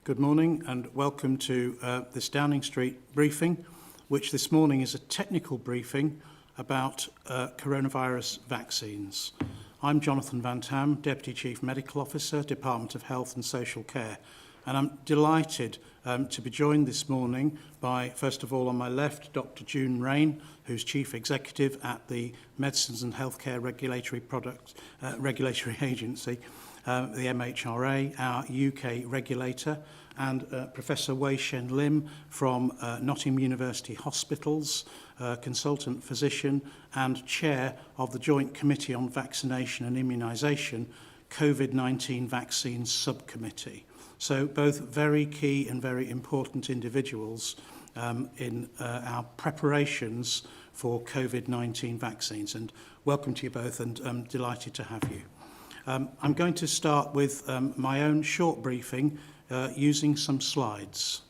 Good morning and welcome to this Downing Street briefing, which this morning is a technical briefing about coronavirus vaccines. I'm Jonathan Van-Tam, Deputy Chief Medical Officer, Department of Health and Social Care, and I'm delighted to be joined this morning by, first of all, on my left, Dr. Raine, who's Chief Executive at the Medicines and Healthcare Regulatory Agency, the MHRA, our UK regulator, and Professor Shen from Nottingham University Hospitals, consultant physician and chair of the Joint Committee on Vaccination and Immunisation, COVID-19 Vaccines Subcommittee. So both very key and very important individuals in our preparations for COVID-19 vaccines. And welcome to you both, and I'm delighted to have you. I'm going to start with my own short briefing using some slides.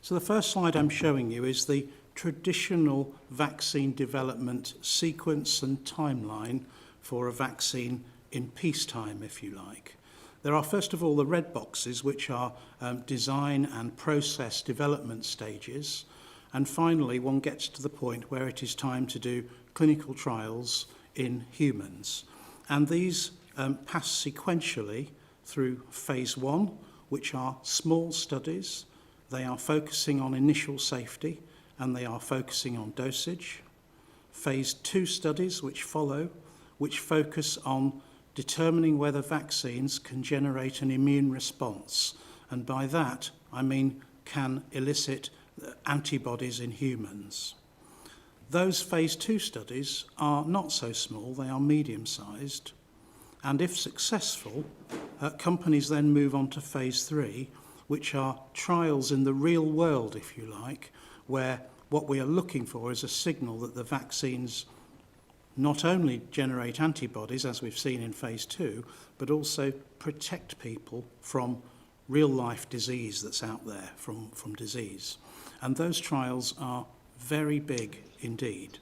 So the first slide I'm showing you is the traditional vaccine development sequence and timeline for a vaccine in peacetime, if you like. There are, first of all, the red boxes, which are design and process development stages. And finally, one gets to the point where it is time to do clinical trials in humans. And these pass sequentially through phase 1, which are small studies. They are focusing on initial safety and they are focusing on dosage. Phase 2 studies, which follow, which focus on determining whether vaccines can generate an immune response. And by that, I mean can elicit antibodies in humans. Those phase 2 studies are not so small, they are medium-sized. And if successful, companies then move on to phase 3, which are trials in the real world, if you like, where what we are looking for is a signal that the vaccines not only generate antibodies, as we've seen in phase 2, but also protect people from real-life disease that's out there, from disease. And those trials are very big indeed.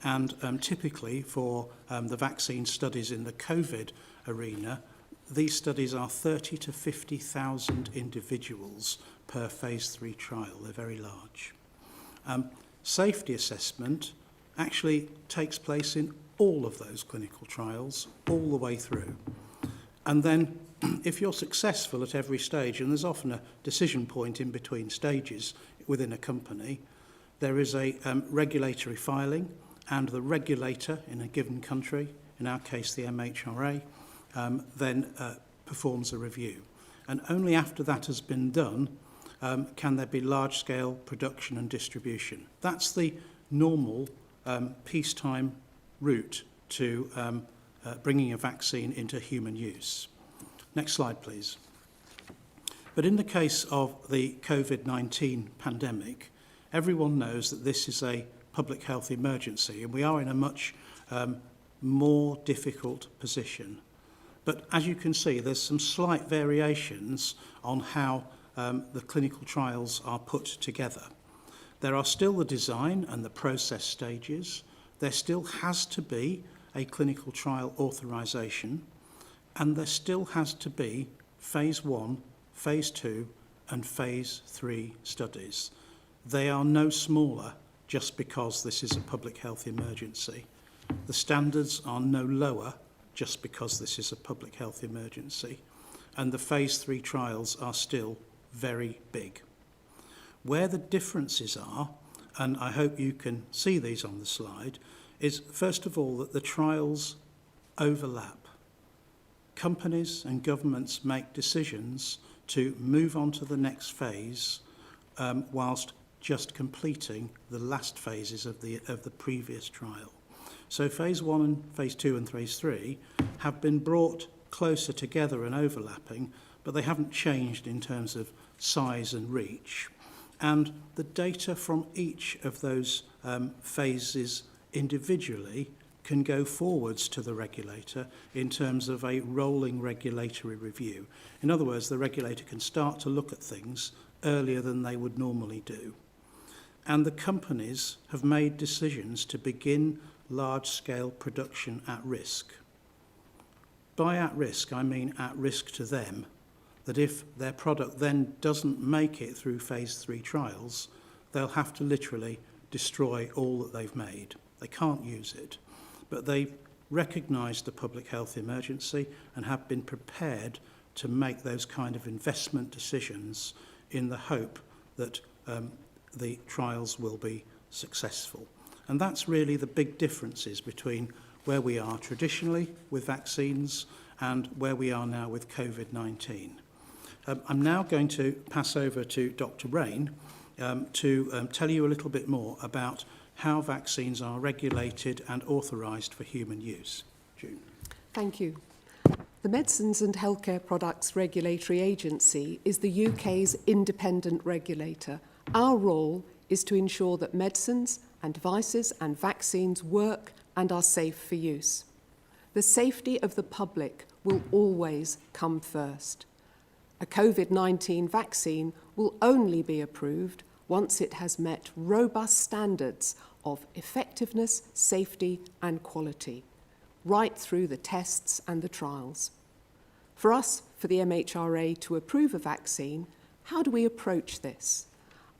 And typically for the vaccine studies in the COVID arena, these studies are 30 to 50,000 individuals per phase 3 trial. They're very large. Safety assessment actually takes place in all of those clinical trials, all the way through. And then if you're successful at every stage, and there's often a decision point in between stages within a company, there is a regulatory filing, and the regulator in a given country, in our case the MHRA, then performs a review. And only after that has been done can there be large-scale production and distribution. That's the normal peacetime route to bringing a vaccine into human use. Next slide, please. But in the case of the COVID-19 pandemic, everyone knows that this is a public health emergency, and we are in a much more difficult position. But as you can see, there's some slight variations on how the clinical trials are put together. There are still the design and the process stages. There still has to be a clinical trial authorization, and there still has to be phase 1, phase 2, and phase 3 studies. They are no smaller just because this is a public health emergency. The standards are no lower just because this is a public health emergency. And the phase 3 trials are still very big. Where the differences are, and I hope you can see these on the slide, is first of all that the trials overlap. Companies and governments make decisions to move on to the next phase whilst just completing the last phases of the previous trial. So phase 1 and phase 2 and phase 3 have been brought closer together and overlapping, but they haven't changed in terms of size and reach. And the data from each of those phases individually can go forwards to the regulator in terms of a rolling regulatory review. In other words, the regulator can start to look at things earlier than they would normally do. And the companies have made decisions to begin large-scale production at risk. By at risk, I mean at risk to them. that if their product then doesn't make it through phase 3 trials, they'll have to literally destroy all that they've made. They can't use it. But they've recognised the public health emergency and have been prepared to make those kind of investment decisions in the hope that the trials will be successful. And that's really the big differences between where we are traditionally with vaccines and where we are now with COVID-19. I'm now going to pass over to Dr. Raine to tell you a little bit more about how vaccines are regulated and authorised for human use. June. Thank you. The Medicines and Healthcare Products Regulatory Agency is the UK's independent regulator. Our role is to ensure that medicines and devices and vaccines work and are safe for use. The safety of the public will always come first. A COVID-19 vaccine will only be approved once it has met robust standards of effectiveness, safety and quality, right through the tests and the trials. For us, for the MHRA to approve a vaccine, how do we approach this?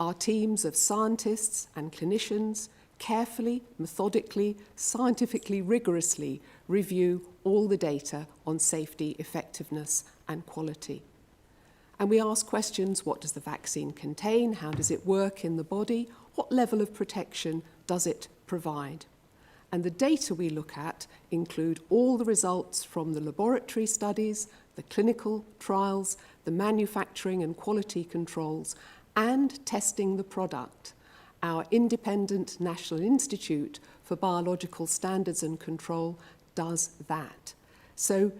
Our teams of scientists and clinicians carefully, methodically, scientifically, rigorously review all the data on safety, effectiveness and quality. And we ask questions: what does the vaccine contain? How does it work in the body? What level of protection does it provide? And the data we look at include all the results from the laboratory studies, the clinical trials, the manufacturing and quality controls, and testing the product. Our independent National Institute for Biological Standards and Control does that. So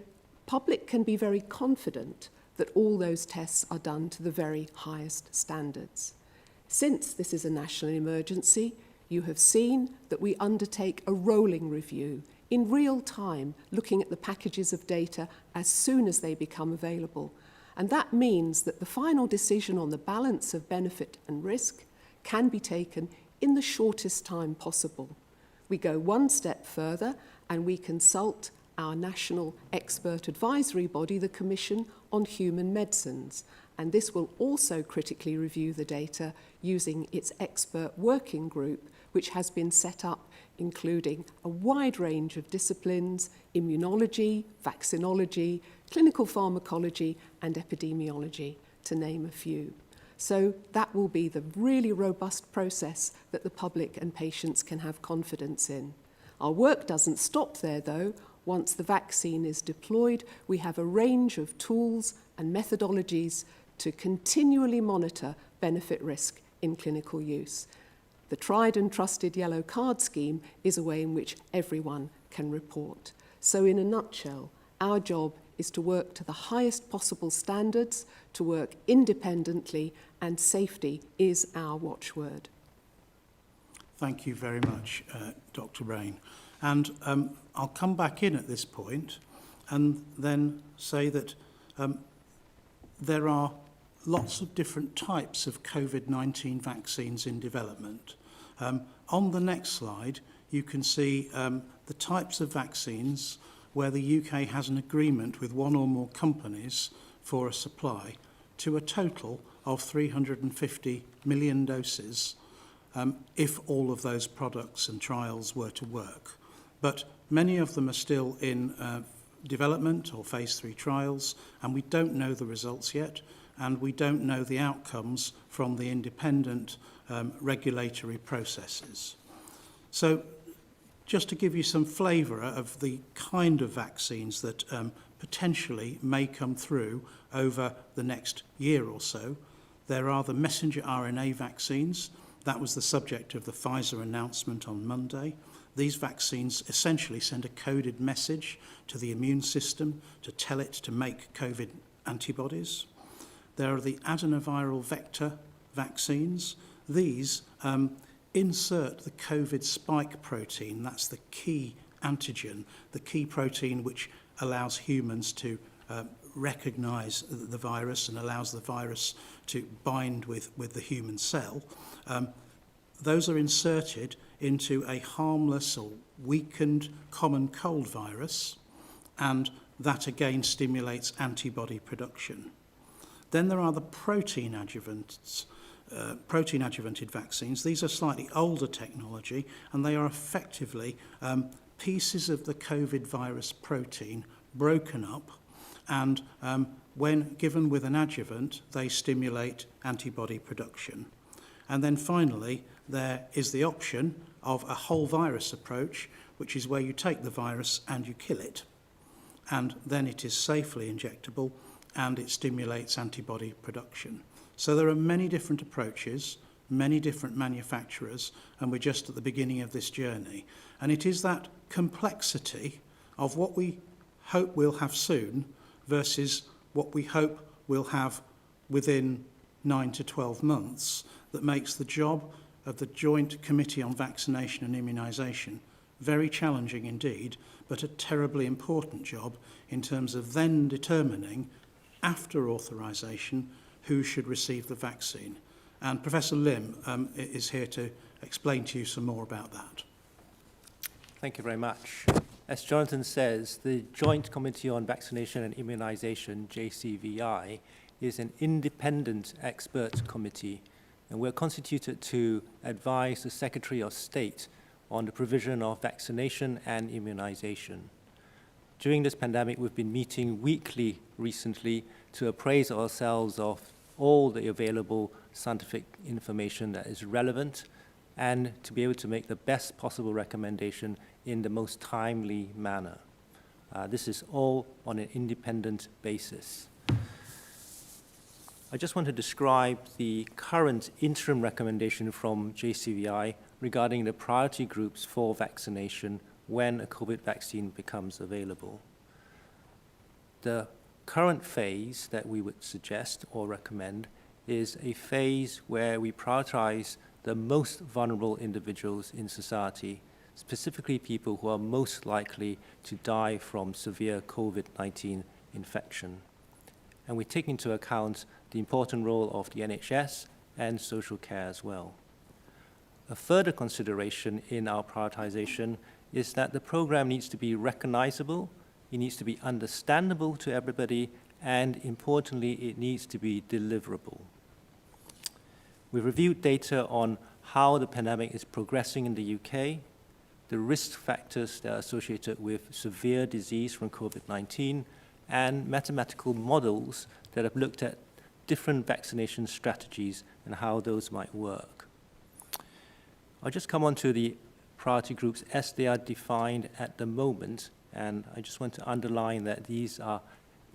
public can be very confident that all those tests are done to the very highest standards. Since this is a national emergency, you have seen that we undertake a rolling review in real time, looking at the packages of data as soon as they become available. And that means that the final decision on the balance of benefit and risk can be taken in the shortest time possible. We go one step further and we consult our national expert advisory body, the Commission on Human Medicines, and this will also critically review the data using its expert working group, which has been set up including a wide range of disciplines: immunology, vaccinology, clinical pharmacology and epidemiology, to name a few. So that will be the really robust process that the public and patients can have confidence in. Our work doesn't stop there though. Once the vaccine is deployed, we have a range of tools and methodologies to continually monitor benefit risk in clinical use. The tried and trusted yellow card scheme is a way in which everyone can report. So in a nutshell, our job is to work to the highest possible standards, to work independently, and safety is our watchword. Thank you very much, Dr. Raine. And I'll come back in at this point and then say that there are lots of different types of COVID-19 vaccines in development. On the next slide, you can see the types of vaccines where the UK has an agreement with one or more companies for a supply to a total of 350 million doses if all of those products and trials were to work. But many of them are still in development or phase 3 trials, and we don't know the results yet, and we don't know the outcomes from the independent regulatory processes. So just to give you some flavour of the kind of vaccines that potentially may come through over the next year or so, there are the messenger RNA vaccines. That was the subject of the Pfizer announcement on Monday. These vaccines essentially send a coded message to the immune system to tell it to make COVID antibodies. There are the adenoviral vector vaccines. These insert the COVID spike protein. That's the key antigen, the key protein which allows humans to recognize the virus and allows the virus to bind with the human cell. Those are inserted into a harmless or weakened common cold virus, and that again stimulates antibody production. Then there are the protein adjuvants, protein adjuvanted vaccines. These are slightly older technology, and they are effectively pieces of the COVID virus protein broken up, and when given with an adjuvant, they stimulate antibody production. And then finally, there is the option of a whole virus approach, which is where you take the virus and you kill it. And then it is safely injectable and it stimulates antibody production. So there are many different approaches, many different manufacturers, and we're just at the beginning of this journey. And it is that complexity of what we hope we'll have soon versus what we hope we'll have within 9 to 12 months that makes the job of the Joint Committee on Vaccination and Immunisation very challenging indeed, but a terribly important job in terms of then determining, after authorisation, who should receive the vaccine. And Professor Lim is here to explain to you some more about that. Thank you very much. As Jonathan says, the Joint Committee on Vaccination and Immunisation, JCVI, is an independent expert committee, and we're constituted to advise the Secretary of State on the provision of vaccination and immunisation. During this pandemic, we've been meeting weekly recently to appraise ourselves of all the available scientific information that is relevant and to be able to make the best possible recommendation in the most timely manner. This is all on an independent basis. I just want to describe the current interim recommendation from JCVI regarding the priority groups for vaccination when a COVID vaccine becomes available. The current phase that we would suggest or recommend is a phase where we prioritize the most vulnerable individuals in society, specifically people who are most likely to die from severe COVID-19 infection. And we take into account the important role of the NHS and social care as well. A further consideration in our prioritization is that the program needs to be recognizable, it needs to be understandable to everybody, and importantly, it needs to be deliverable. We've reviewed data on how the pandemic is progressing in the UK, the risk factors that are associated with severe disease from COVID-19, and mathematical models that have looked at different vaccination strategies and how those might work. I'll just come on to the priority groups as they are defined at the moment, and I just want to underline that these are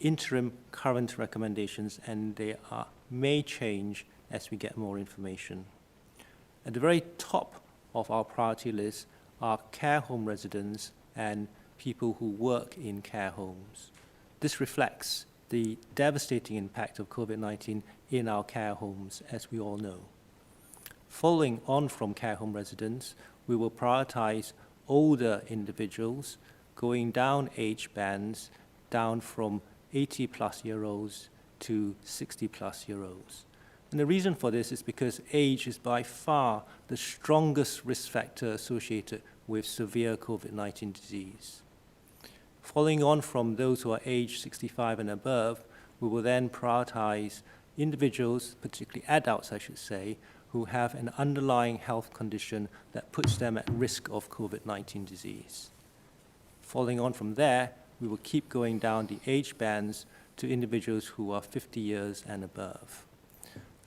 interim current recommendations and they may change as we get more information. At the very top of our priority list are care home residents and people who work in care homes. This reflects the devastating impact of COVID-19 in our care homes, as we all know. Following on from care home residents, we will prioritize older individuals, going down age bands, down from 80-plus-year-olds to 60-plus-year-olds. And the reason for this is because age is by far the strongest risk factor associated with severe COVID-19 disease. Following on from those who are age 65 and above, we will then prioritize individuals, particularly adults, I should say, who have an underlying health condition that puts them at risk of COVID-19 disease. Following on from there, we will keep going down the age bands to individuals who are 50 years and above.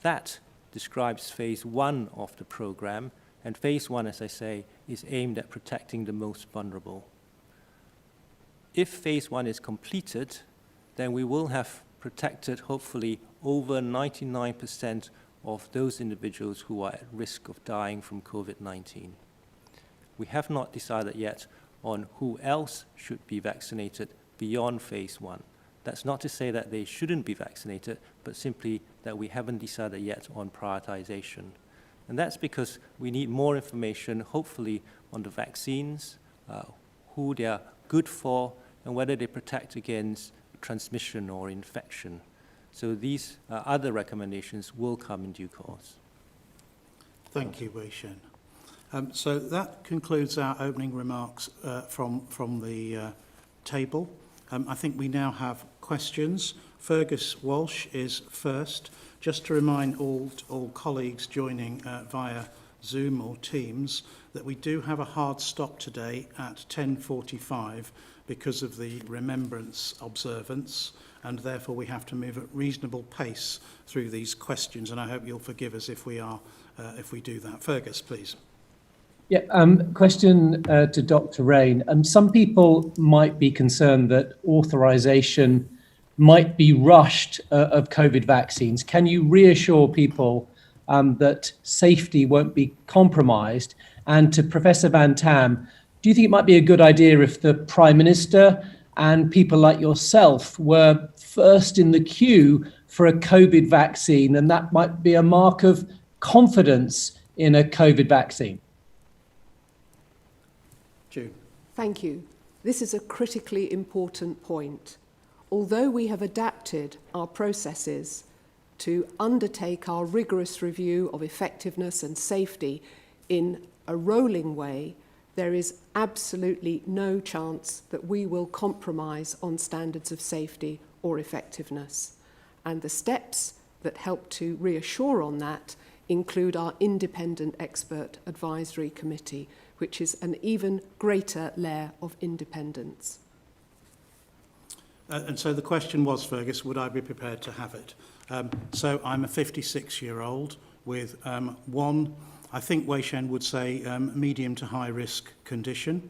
That describes phase 1 of the program, and phase 1, as I say, is aimed at protecting the most vulnerable. If phase 1 is completed, then we will have protected, hopefully, over 99% of those individuals who are at risk of dying from COVID-19. We have not decided yet on who else should be vaccinated beyond phase 1. That's not to say that they shouldn't be vaccinated, but simply that we haven't decided yet on prioritization. And that's because we need more information, hopefully, on the vaccines, who they are good for, and whether they protect against transmission or infection. So these other recommendations will come in due course. Thank you, Shen. So that concludes our opening remarks from the table. I think we now have questions. Fergus Walsh is first. Just to remind all colleagues joining via Zoom or Teams that we do have a hard stop today at 10:45 because of the remembrance observance, and therefore we have to move at reasonable pace through these questions, and I hope you'll forgive us if we do that. Fergus, please. Yeah, question to Dr. Raine. Some people might be concerned that authorization might be rushed of COVID vaccines. Can you reassure people that safety won't be compromised? And to Professor Van-Tam, do you think it might be a good idea if the Prime Minister and people like yourself were first in the queue for a COVID vaccine, and that might be a mark of confidence in a COVID vaccine? Jude. Thank you. This is a critically important point. Although we have adapted our processes to undertake our rigorous review of effectiveness and safety in a rolling way, there is absolutely no chance that we will compromise on standards of safety or effectiveness. And the steps that help to reassure on that include our independent expert advisory committee, which is an even greater layer of independence. And so the question was, Fergus, would I be prepared to have it? So I'm a 56-year-old with one, I think Wei Shen would say, medium to high risk condition.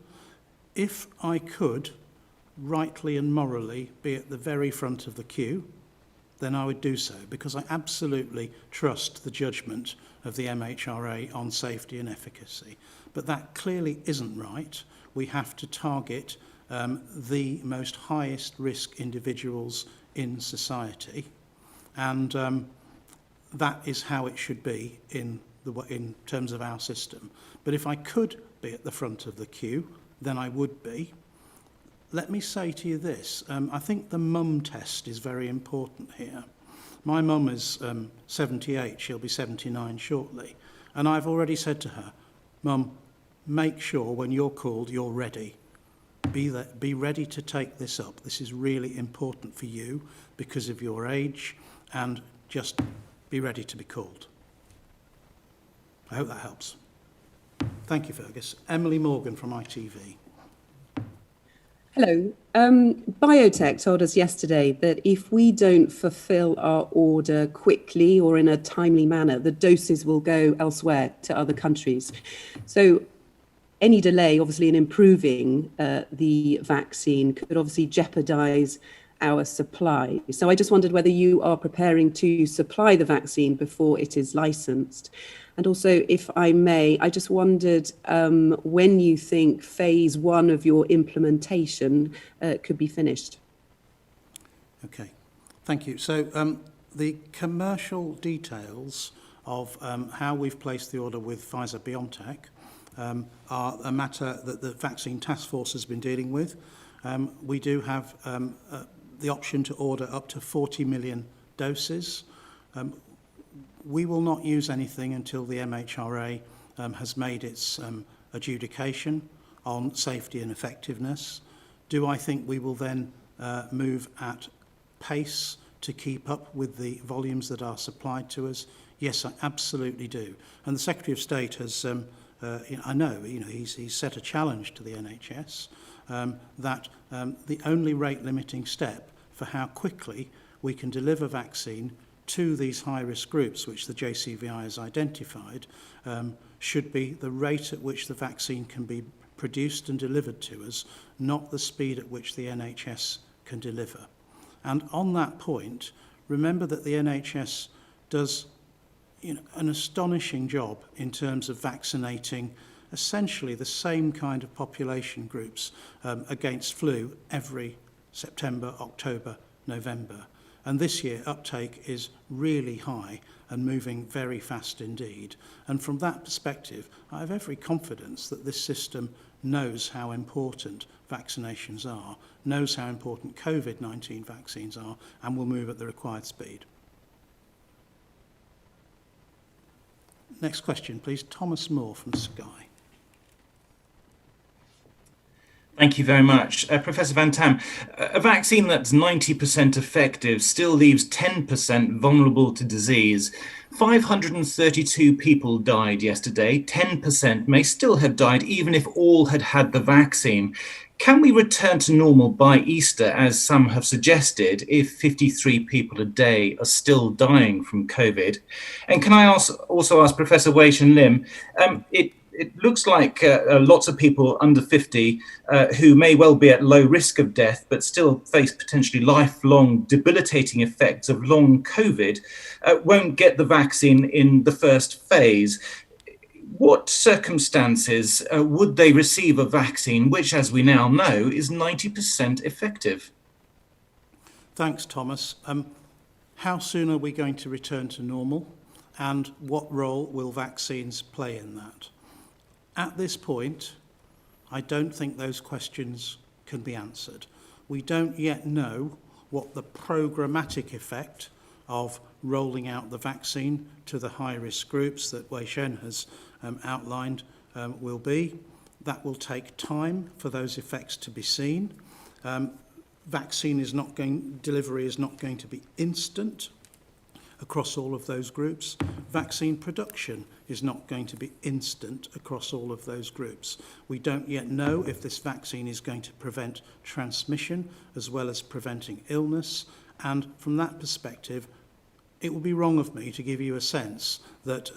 If I could, rightly and morally, be at the very front of the queue, then I would do so, because I absolutely trust the judgment of the MHRA on safety and efficacy. But that clearly isn't right. We have to target the most highest risk individuals in society, and that is how it should be in terms of our system. But if I could be at the front of the queue, then I would be. Let me say to you this, I think the mum test is very important here. My mum is 78, she'll be 79 shortly, and I've already said to her, Mum, make sure when you're called you're ready. Be ready to take this up. This is really important for you because of your age, and just be ready to be called. I hope that helps. Thank you, Fergus. Emily Morgan from ITV. Hello. Biotech told us yesterday that if we don't fulfill our order quickly or in a timely manner, the doses will go elsewhere to other countries. So any delay, obviously, in improving the vaccine could obviously jeopardize our supply. So I just wondered whether you are preparing to supply the vaccine before it is licensed. And also, if I may, I just wondered when you think phase 1 of your implementation could be finished. Okay, thank you. So the commercial details of how we've placed the order with Pfizer-BioNTech are a matter that the Vaccine Task Force has been dealing with. We do have the option to order up to 40 million doses. We will not use anything until the MHRA has made its adjudication on safety and effectiveness. Do I think we will then move at pace to keep up with the volumes that are supplied to us? Yes, I absolutely do. And the Secretary of State has, I know, he's set a challenge to the NHS that the only rate limiting step for how quickly we can deliver vaccine to these high-risk groups, which the JCVI has identified, should be the rate at which the vaccine can be produced and delivered to us, not the speed at which the NHS can deliver. And on that point, remember that the NHS does an astonishing job in terms of vaccinating essentially the same kind of population groups against flu every September, October, November. And this year, uptake is really high and moving very fast indeed. And from that perspective, I have every confidence that this system knows how important vaccinations are, knows how important COVID-19 vaccines are, and will move at the required speed. Next question, please. Thomas Moore from Sky. Thank you very much. Professor Van-Tam, a vaccine that's 90% effective still leaves 10% vulnerable to disease. 532 people died yesterday. 10% may still have died even if all had had the vaccine. Can we return to normal by Easter, as some have suggested, if 53 people a day are still dying from COVID? And can I also ask Professor Wei-Shen Lim, it looks like lots of people under 50 who may well be at low risk of death but still face potentially lifelong debilitating effects of long COVID won't get the vaccine in the first phase. What circumstances would they receive a vaccine which, as we now know, is 90% effective? Thanks, Thomas. How soon are we going to return to normal, and what role will vaccines play in that? At this point, I don't think those questions can be answered. We don't yet know what the programmatic effect of rolling out the vaccine to the high-risk groups that Wei-Shen has outlined will be. That will take time for those effects to be seen. Delivery is not going to be instant across all of those groups. Vaccine production is not going to be instant across all of those groups. We don't yet know if this vaccine is going to prevent transmission as well as preventing illness. And from that perspective, it would be wrong of me to give you a sense that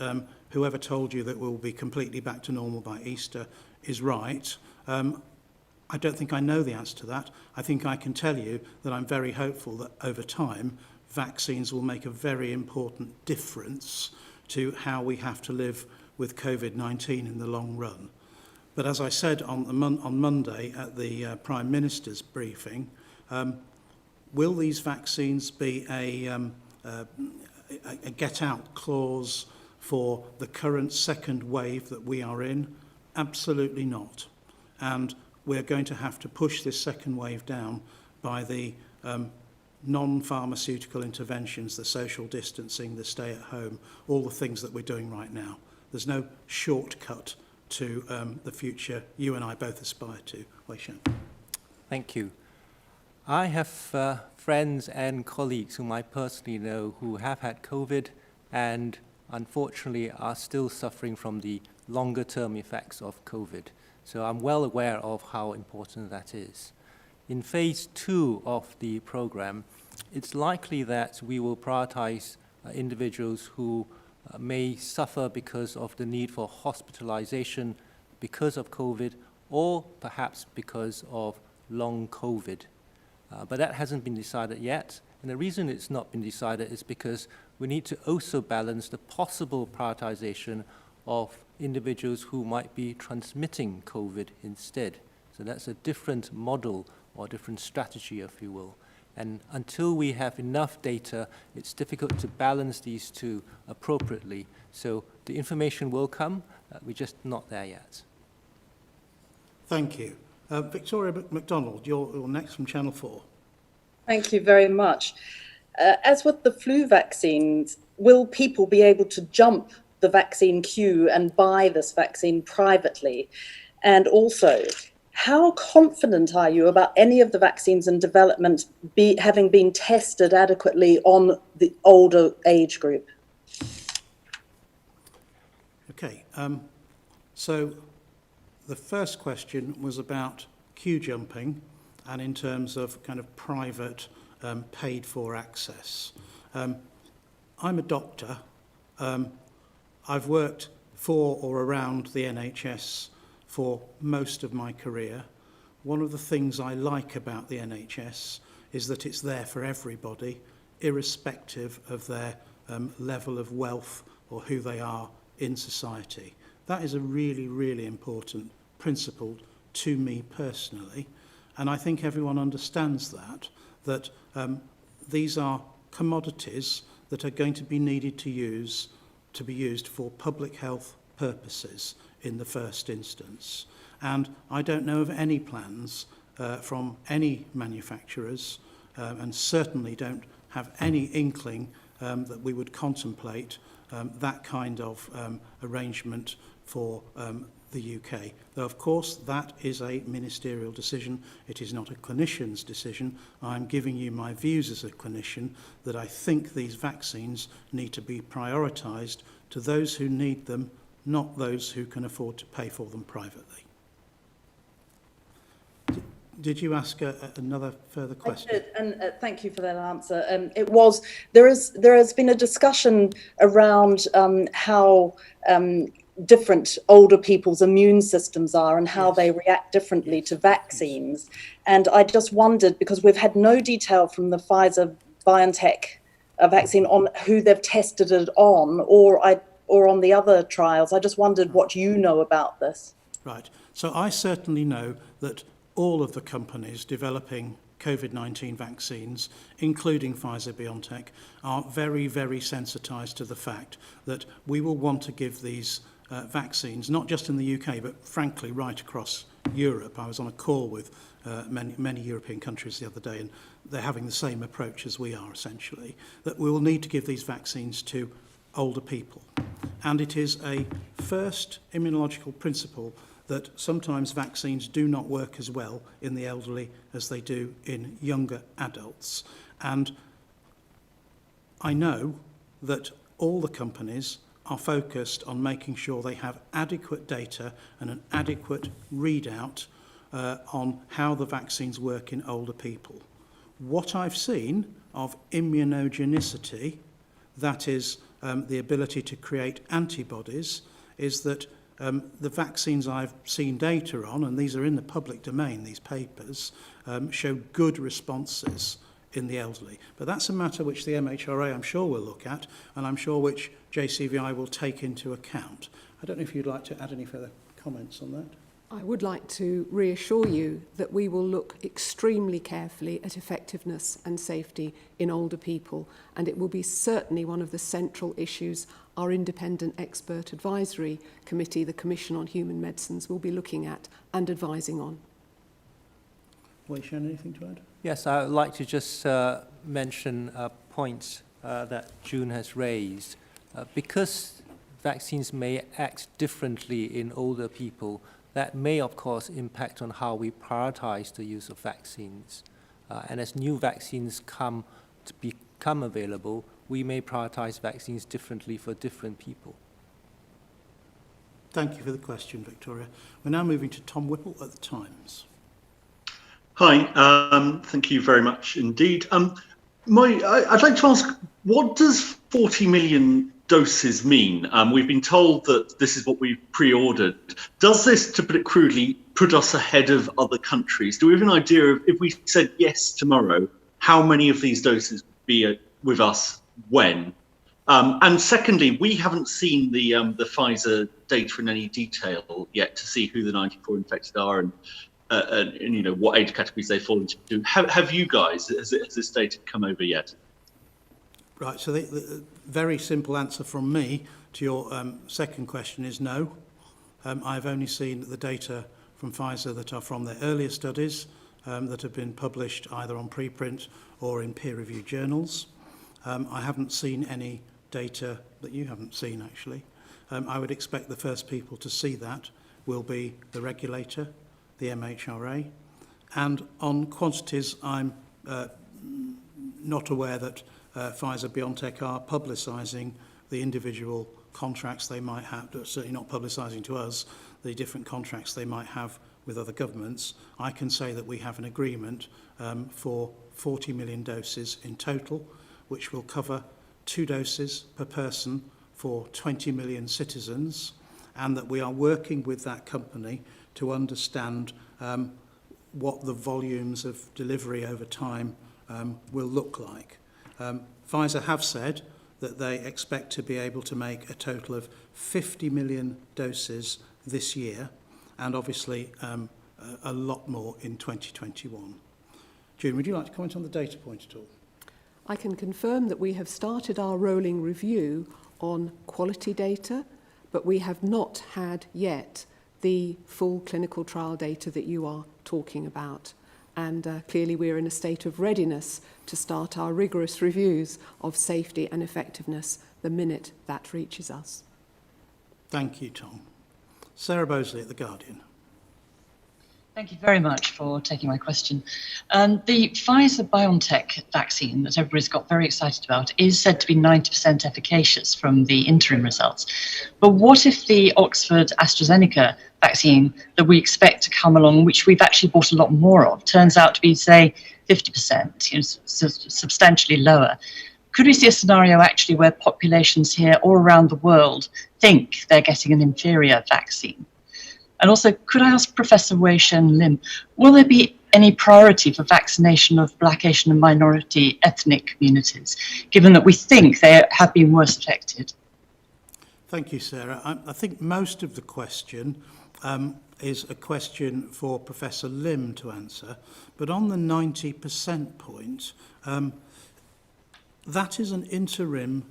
whoever told you that we'll be completely back to normal by Easter is right. I don't think I know the answer to that. I think I can tell you that I'm very hopeful that over time, vaccines will make a very important difference to how we have to live with COVID-19 in the long run. But as I said on Monday at the Prime Minister's briefing, will these vaccines be a get-out clause for the current second wave that we are in? Absolutely not. And we're going to have to push this second wave down by the non-pharmaceutical interventions, the social distancing, the stay at home, all the things that we're doing right now. There's no shortcut to the future you and I both aspire to. Wei-Shen. Thank you. I have friends and colleagues whom I personally know who have had COVID and unfortunately are still suffering from the longer term effects of COVID. So I'm well aware of how important that is. In phase 2 of the program, it's likely that we will prioritize individuals who may suffer because of the need for hospitalization because of COVID or perhaps because of long COVID. But that hasn't been decided yet. And the reason it's not been decided is because we need to also balance the possible prioritization of individuals who might be transmitting COVID instead. So that's a different model or different strategy, if you will. And until we have enough data, it's difficult to balance these two appropriately. So the information will come, we're just not there yet. Thank you. Victoria MacDonald, you're next from Channel 4. Thank you very much. As with the flu vaccines, will people be able to jump the vaccine queue and buy this vaccine privately? And also, how confident are you about any of the vaccines in development having been tested adequately on the older age group? Okay, so the first question was about queue jumping and in terms of kind of private paid for access. I'm a doctor. I've worked for or around the NHS for most of my career. One of the things I like about the NHS is that it's there for everybody, irrespective of their level of wealth or who they are in society. That is a really, really important principle to me personally, and I think everyone understands that these are commodities that are going to be needed to be used for public health purposes in the first instance. And I don't know of any plans from any manufacturers, and certainly don't have any inkling that we would contemplate that kind of arrangement for the UK. Though, of course, that is a ministerial decision. It is not a clinician's decision. I'm giving you my views as a clinician that I think these vaccines need to be prioritised to those who need them, not those who can afford to pay for them privately. Did you ask another further question? I did, and thank you for that answer. There has been a discussion around how different older people's immune systems are and how they react differently to vaccines. And I just wondered, because we've had no detail from the Pfizer-BioNTech vaccine on who they've tested it on, or on the other trials. I just wondered what you know about this. Right. So I certainly know that all of the companies developing COVID-19 vaccines, including Pfizer-BioNTech, are very, very sensitised to the fact that we will want to give these vaccines, not just in the UK, but frankly right across Europe. I was on a call with many European countries the other day, and they're having the same approach as we are, essentially, that we will need to give these vaccines to older people. And it is a first immunological principle that sometimes vaccines do not work as well in the elderly as they do in younger adults. And I know that all the companies are focused on making sure they have adequate data and an adequate readout on how the vaccines work in older people. What I've seen of immunogenicity, that is the ability to create antibodies, is that the vaccines I've seen data on, and these are in the public domain, these papers, show good responses in the elderly. But that's a matter which the MHRA, I'm sure, will look at, and I'm sure which JCVI will take into account. I don't know if you'd like to add any further comments on that. I would like to reassure you that we will look extremely carefully at effectiveness and safety in older people, and it will be certainly one of the central issues our independent expert advisory committee, the Commission on Human Medicines, will be looking at and advising on. Shen, anything to add? Yes, I would like to just mention a point that June has raised. Because vaccines may act differently in older people, that may, of course, impact on how we prioritize the use of vaccines. And as new vaccines come available, we may prioritize vaccines differently for different people. Thank you for the question, Victoria. We're now moving to Tom Whipple at the Times. Hi, thank you very much indeed. I'd like to ask, what does 40 million doses mean? We've been told that this is what we've pre-ordered. Does this, to put it crudely, put us ahead of other countries? Do we have an idea of, if we said yes tomorrow, how many of these doses would be with us when? And secondly, we haven't seen the Pfizer data in any detail yet to see who the 94 infected are and you know what age categories they fall into. Have you guys? Has this data come over yet? Right. So the very simple answer from me to your second question is no. I've only seen the data from Pfizer that are from their earlier studies that have been published either on preprint or in peer-reviewed journals. I haven't seen any data that you haven't seen, actually. I would expect the first people to see that will be the regulator, the MHRA. And on quantities, I'm not aware that Pfizer-BioNTech are publicising the individual contracts they might have, certainly not publicising to us the different contracts they might have with other governments. I can say that we have an agreement for 40 million doses in total, which will cover 2 doses per person for 20 million citizens, and that we are working with that company to understand what the volumes of delivery over time will look like. Pfizer have said that they expect to be able to make a total of 50 million doses this year, and obviously a lot more in 2021. June, would you like to comment on the data point at all? I can confirm that we have started our rolling review on quality data, but we have not had yet the full clinical trial data that you are talking about. And clearly we're in a state of readiness to start our rigorous reviews of safety and effectiveness the minute that reaches us. Thank you, Tom. Sarah Bosley at The Guardian. Thank you very much for taking my question. The Pfizer-BioNTech vaccine that everybody's got very excited about is said to be 90% efficacious from the interim results. But what if the Oxford-AstraZeneca vaccine that we expect to come along, which we've actually bought a lot more of, turns out to be, say, 50%, substantially lower? Could we see a scenario actually where populations here all around the world think they're getting an inferior vaccine? And also, could I ask Professor Shen Lim, will there be any priority for vaccination of Black, Asian and minority ethnic communities, given that we think they have been worse affected? Thank you, Sarah. I think most of the question is a question for Professor Lim to answer, but on the 90% point, that is an interim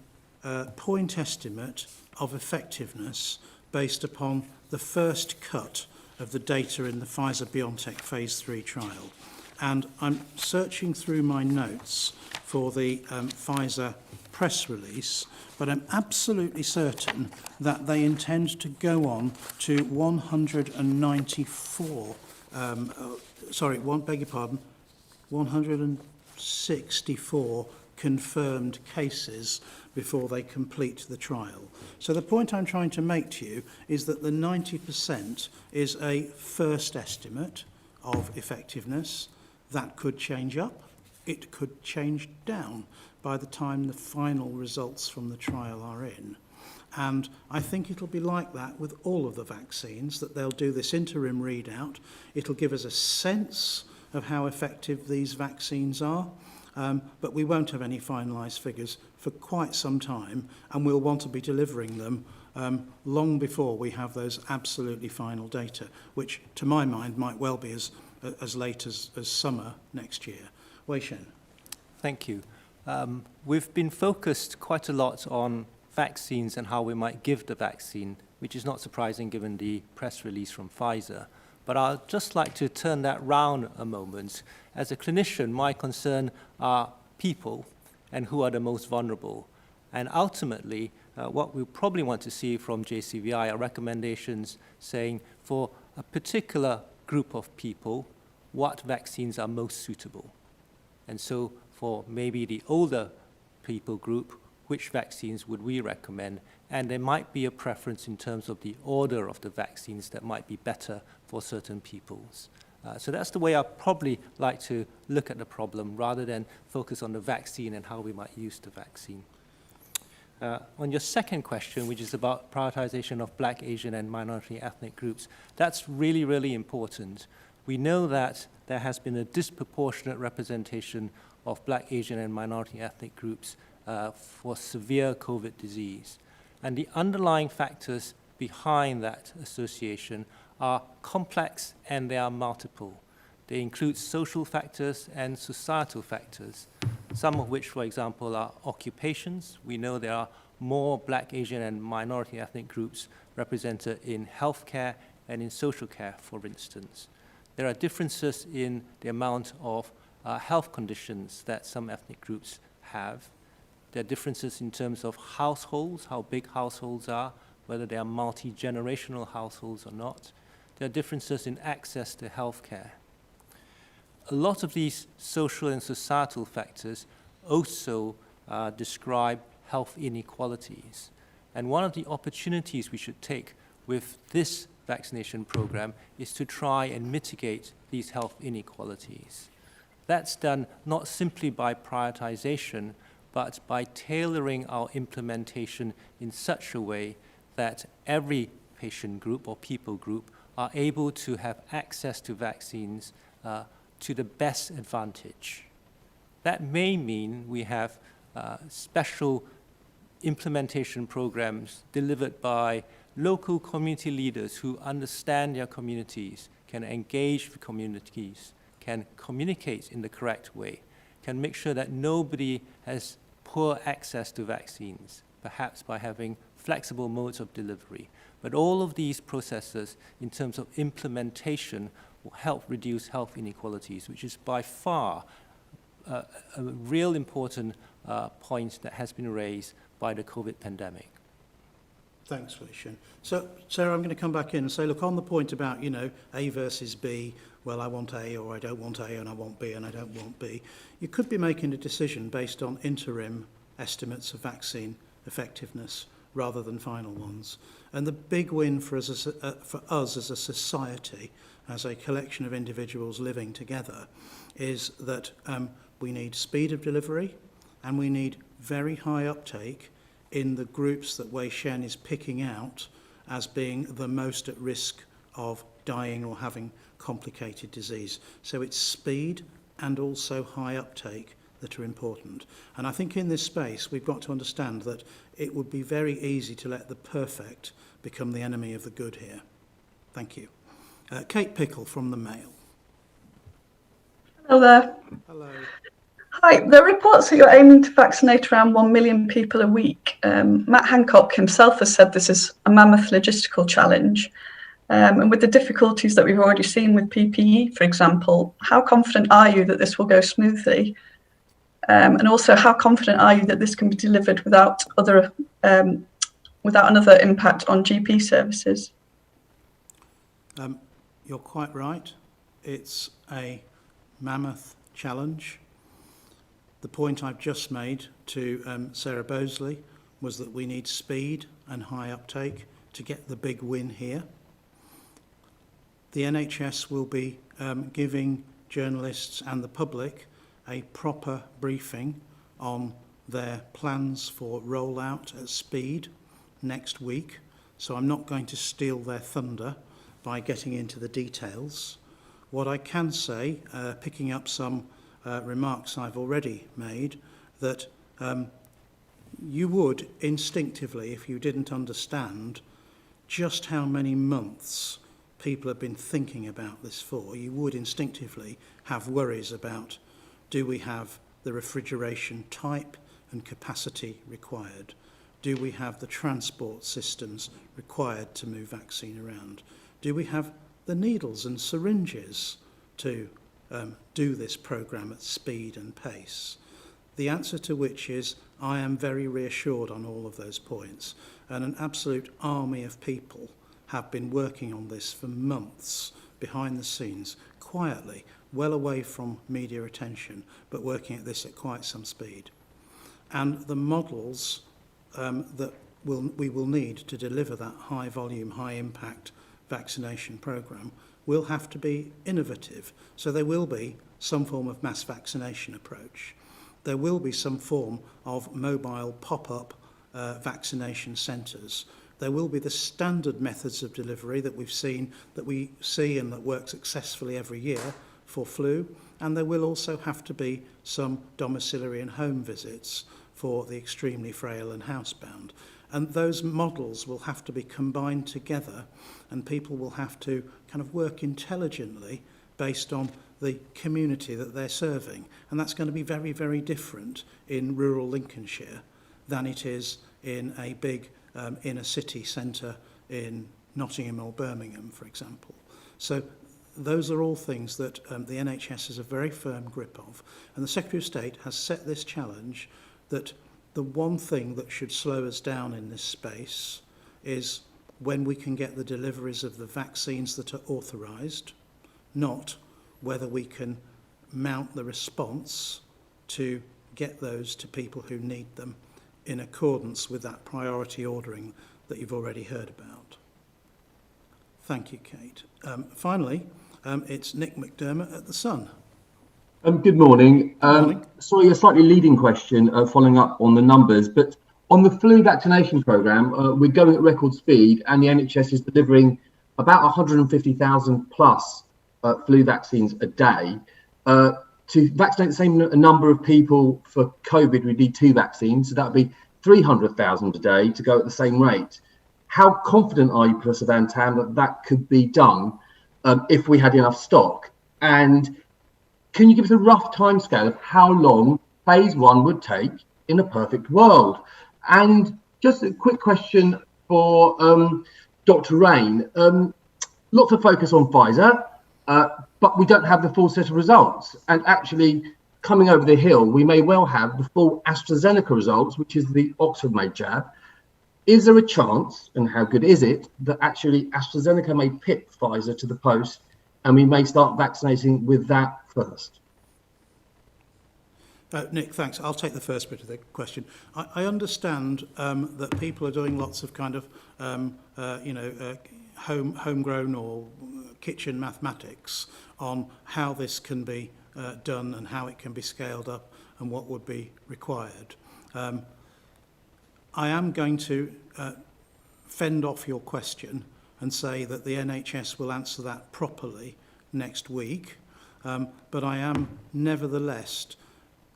point estimate of effectiveness based upon the first cut of the data in the Pfizer-BioNTech phase 3 trial. And I'm searching through my notes for the Pfizer press release, but I'm absolutely certain that they intend to go on to 164 confirmed cases before they complete the trial. So the point I'm trying to make to you is that the 90% is a first estimate of effectiveness. That could change up, it could change down by the time the final results from the trial are in. And I think it'll be like that with all of the vaccines, that they'll do this interim readout. It'll give us a sense of how effective these vaccines are. But we won't have any finalised figures for quite some time, and we'll want to be delivering them long before we have those absolutely final data, which to my mind might well be as late as summer next year. Shen. Thank you. We've been focused quite a lot on vaccines and how we might give the vaccine, which is not surprising given the press release from Pfizer. But I'd just like to turn that round a moment. As a clinician, my concern are people and who are the most vulnerable. And ultimately, what we probably want to see from JCVI are recommendations saying for a particular group of people, what vaccines are most suitable. And so for maybe the older people group, which vaccines would we recommend? And there might be a preference in terms of the order of the vaccines that might be better for certain peoples. So that's the way I probably like to look at the problem rather than focus on the vaccine and how we might use the vaccine. On your second question, which is about prioritization of Black, Asian, and minority ethnic groups, that's really, really important. We know that there has been a disproportionate representation of Black, Asian, and minority ethnic groups for severe COVID disease. And the underlying factors behind that association are complex and they are multiple. They include social factors and societal factors, some of which, for example, are occupations. We know there are more Black, Asian, and minority ethnic groups represented in healthcare and in social care, for instance. There are differences in the amount of health conditions that some ethnic groups have. There are differences in terms of households, how big households are, whether they are multi-generational households or not. There are differences in access to healthcare. A lot of these social and societal factors also describe health inequalities. And one of the opportunities we should take with this vaccination program is to try and mitigate these health inequalities. That's done not simply by prioritization, but by tailoring our implementation in such a way that every patient group or people group are able to have access to vaccines to the best advantage. That may mean we have special implementation programs delivered by local community leaders who understand their communities, can engage with communities, can communicate in the correct way, can make sure that nobody has poor access to vaccines, perhaps by having flexible modes of delivery. But all of these processes, in terms of implementation, will help reduce health inequalities, which is by far a real important point that has been raised by the COVID pandemic. Thanks, Shen. So, Sarah, I'm going to come back in and say, look, on the point about, A versus B, well, I want A or I don't want A and I want B and I don't want B, you could be making a decision based on interim estimates of vaccine effectiveness rather than final ones. And the big win for us as a society, as a collection of individuals living together, is that we need speed of delivery and we need very high uptake in the groups that Shen is picking out as being the most at risk of dying or having complicated disease. So it's speed and also high uptake that are important. And I think in this space we've got to understand that it would be very easy to let the perfect become the enemy of the good here. Thank you. Kate Pickle from the Mail. Hello there. Hello. Hi, the reports that you're aiming to vaccinate around 1 million people a week. Matt Hancock himself has said this is a mammoth logistical challenge. And with the difficulties that we've already seen with PPE, for example, how confident are you that this will go smoothly? And also, how confident are you that this can be delivered without another impact on GP services? You're quite right. It's a mammoth challenge. The point I've just made to Sarah Bosley was that we need speed and high uptake to get the big win here. The NHS will be giving journalists and the public a proper briefing on their plans for rollout at speed next week. So I'm not going to steal their thunder by getting into the details. What I can say, picking up some remarks I've already made, that you would instinctively, if you didn't understand just how many months people have been thinking about this for, you would instinctively have worries about, do we have the refrigeration type and capacity required? Do we have the transport systems required to move vaccine around? Do we have the needles and syringes to do this programme at speed and pace? The answer to which is, I am very reassured on all of those points, and an absolute army of people have been working on this for months behind the scenes, quietly, well away from media attention, but working at this at quite some speed. And the models that we will need to deliver that high volume, high impact vaccination programme will have to be innovative. So there will be some form of mass vaccination approach. There will be some form of mobile pop-up vaccination centres. There will be the standard methods of delivery that we see and that work successfully every year for flu, and there will also have to be some domiciliary and home visits for the extremely frail and housebound. And those models will have to be combined together, and people will have to kind of work intelligently based on the community that they're serving. And that's going to be very, very different in rural Lincolnshire than it is in a big inner city centre in Nottingham or Birmingham, for example. So those are all things that the NHS has a very firm grip of. And the Secretary of State has set this challenge that the one thing that should slow us down in this space is when we can get the deliveries of the vaccines that are authorised, not whether we can mount the response to get those to people who need them in accordance with that priority ordering that you've already heard about. Thank you, Kate. Finally, it's Nick McDermott at The Sun. Good morning. Good morning. Sorry, a slightly leading question following up on the numbers, but on the flu vaccination programme, we're going at record speed and the NHS is delivering about 150,000 plus flu vaccines a day. To vaccinate the same number of people for COVID, we need 2 vaccines, so that would be 300,000 a day to go at the same rate. How confident are you, Professor Van-Tam, that that could be done if we had enough stock? And can you give us a rough timescale of how long phase 1 would take in a perfect world? And just a quick question for Dr. Raine. Lots of focus on Pfizer, but we don't have the full set of results. And actually, coming over the hill, we may well have the full AstraZeneca results, which is the Oxford-made jab. Is there a chance, and how good is it, that actually AstraZeneca may pip Pfizer to the post and we may start vaccinating with that first? Nick, thanks. I'll take the first bit of the question. I understand that people are doing lots of kind of, homegrown or kitchen mathematics on how this can be done and how it can be scaled up and what would be required. I am going to fend off your question and say that the NHS will answer that properly next week, but I am nevertheless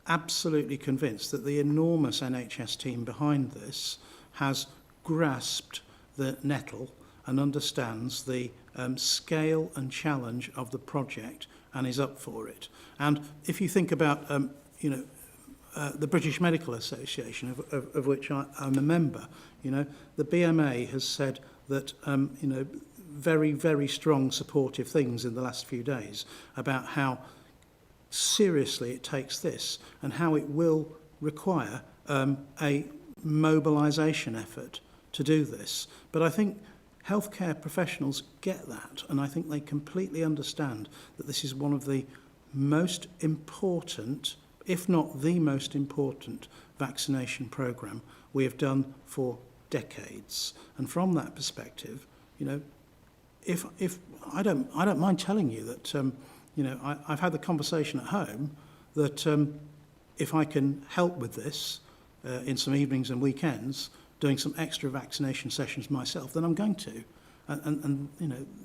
absolutely convinced that the enormous NHS team behind this has grasped the nettle and understands the scale and challenge of the project and is up for it. And if you think about, the British Medical Association, of which I'm a member, the BMA has said that, very, very strong supportive things in the last few days about how seriously it takes this and how it will require a mobilisation effort to do this. But I think healthcare professionals get that, and I think they completely understand that this is one of the most important, if not the most important, vaccination programme we have done for decades. And from that perspective, if I don't mind telling you that I've had the conversation at home that if I can help with this in some evenings and weekends, doing some extra vaccination sessions myself, then I'm going to. And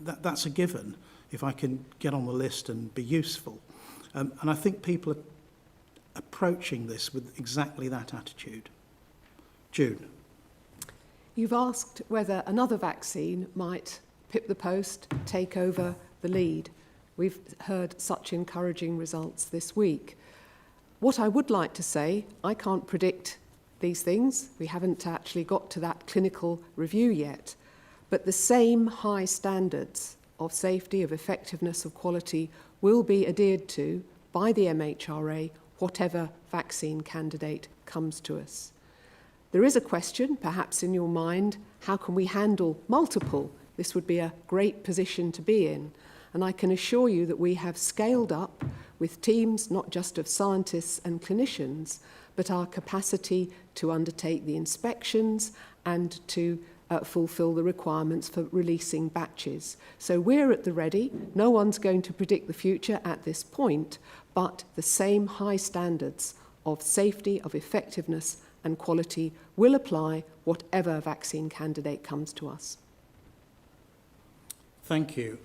that's a given if I can get on the list and be useful. And I think people are approaching this with exactly that attitude. June. You've asked whether another vaccine might pip the post, take over the lead. We've heard such encouraging results this week. What I would like to say, I can't predict these things. We haven't actually got to that clinical review yet. But the same high standards of safety, of effectiveness, of quality will be adhered to by the MHRA, whatever vaccine candidate comes to us. There is a question, perhaps in your mind, how can we handle multiple? This would be a great position to be in. And I can assure you that we have scaled up with teams not just of scientists and clinicians, but our capacity to undertake the inspections and to fulfill the requirements for releasing batches. So we're at the ready. No one's going to predict the future at this point, but the same high standards of safety, of effectiveness and quality will apply whatever vaccine candidate comes to us. Thank you.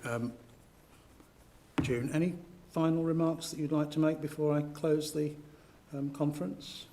June, any final remarks that you'd like to make before I close the conference?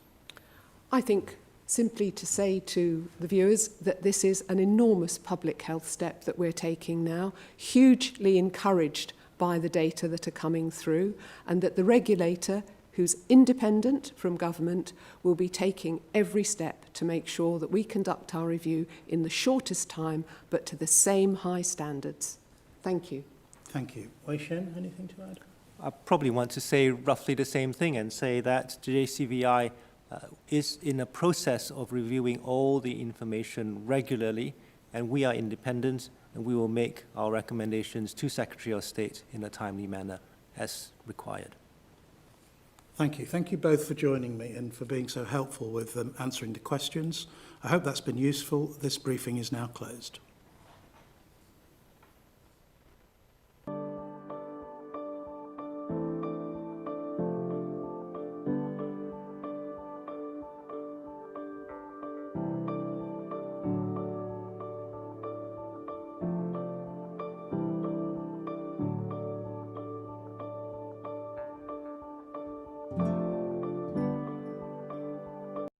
I think simply to say to the viewers that this is an enormous public health step that we're taking now, hugely encouraged by the data that are coming through, and that the regulator, who's independent from government, will be taking every step to make sure that we conduct our review in the shortest time, but to the same high standards. Thank you. Thank you. Shen, anything to add? I probably want to say roughly the same thing and say that JCVI is in a process of reviewing all the information regularly, and we are independent, and we will make our recommendations to Secretary of State in a timely manner as required. Thank you. Thank you both for joining me and for being so helpful with answering the questions. I hope that's been useful. This briefing is now closed.